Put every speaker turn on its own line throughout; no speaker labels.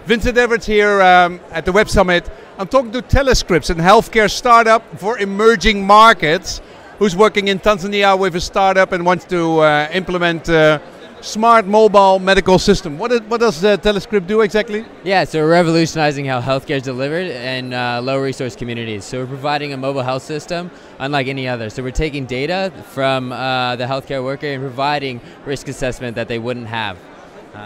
Vincent Everett here at the Web Summit. I'm talking to Telescryps, a healthcare startup for emerging markets, who's working in Tanzania with a startup and wants to implement a smart mobile medical system. What does Telescrypt do exactly?
Yeah, so we're revolutionizing how healthcare is delivered in low resource communities. So we're providing a mobile health system unlike any other. So we're taking data from the healthcare worker and providing risk assessment that they wouldn't have.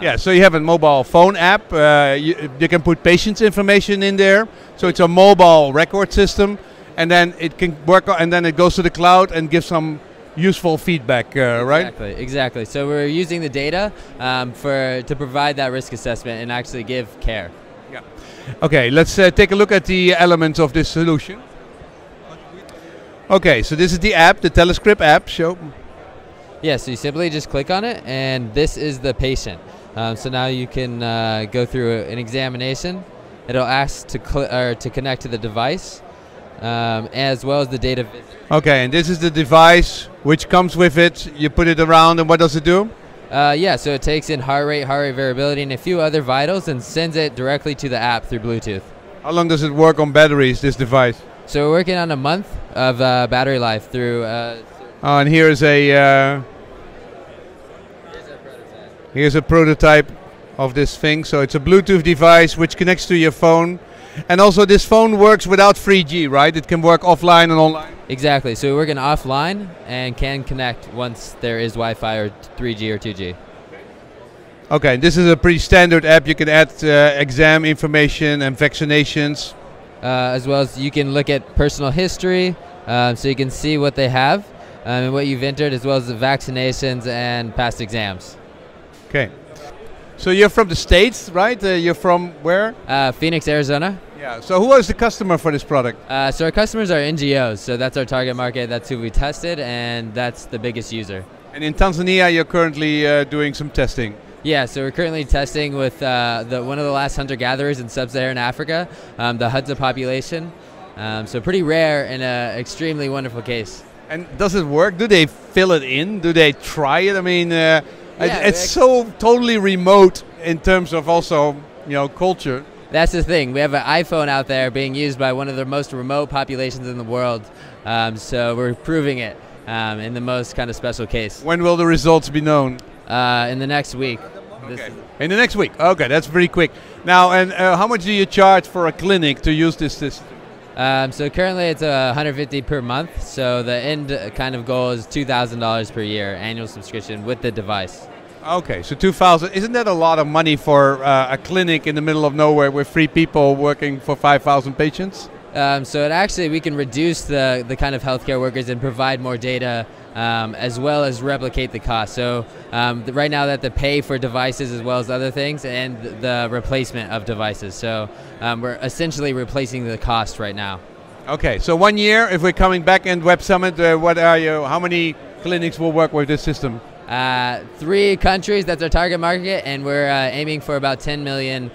Yeah, so you have a mobile phone app. You can put patients' information in there. So it's a mobile record system, and then it can work, and then it goes to the cloud and gives some useful feedback, right?
Exactly. So we're using the data to provide that risk assessment and actually give care.
Yeah. Okay, let's take a look at the elements of this solution. Okay, so this is the app, the Telescrypt app. Show.
Yeah, so you simply just click on it, and this is the patient. So now you can go through an examination. It'll ask to connect to the device, as well as the data visit.
Okay, and this is the device which comes with it. You put it around, and what does it do?
Yeah, so it takes in heart rate variability, and a few other vitals, and sends it directly to the app through Bluetooth.
How long does it work on batteries, this device?
So we're working on a month of battery life through...
Oh, and here's a prototype of this thing. So it's a Bluetooth device which connects to your phone. And also this phone works without 3G, right? It can work offline and online.
Exactly. So we're working offline and can connect once there is Wi-Fi or 3G or 2G.
Okay, this is a pretty standard app. You can add exam information and vaccinations.
As well as you can look at personal history, so you can see what they have and what you've entered, as well as the vaccinations and past exams.
Okay. So you're from the States, right? You're from where?
Phoenix, Arizona.
Yeah. So who is the customer for this product?
So our customers are NGOs. So that's our target market. That's who we tested, and that's the biggest user.
And in Tanzania, you're currently doing some testing.
Yeah. So we're currently testing with one of the last hunter-gatherers in sub-Saharan Africa, the Hadza population. So pretty rare and an extremely wonderful case.
And does it work? Do they fill it in? Do they try it? I mean.
Yeah,
it's so totally remote in terms of also, culture.
That's the thing. We have an iPhone out there being used by one of the most remote populations in the world. So we're proving it in the most kind of special case.
When will the results be known?
In the next week.
Okay. In the next week. Okay, that's pretty quick. Now, and how much do you charge for a clinic to use this system?
So currently it's $150 per month. So the end kind of goal is $2,000 per year annual subscription with the device.
Okay, so 2,000. Isn't that a lot of money for a clinic in the middle of nowhere with 3 people working for 5,000 patients?
So we can reduce the kind of healthcare workers and provide more data, as well as replicate the cost. So right now they have to pay for devices as well as other things, and the replacement of devices. So we're essentially replacing the cost right now.
Okay, so 1 year, if we're coming back in Web Summit, how many clinics will work with this system?
3 countries, that's our target market, and we're aiming for about 10 million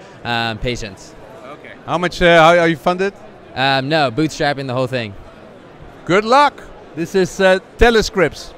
patients.
Okay. How much are you funded?
No, bootstrapping the whole thing.
Good luck. This is Telescryps.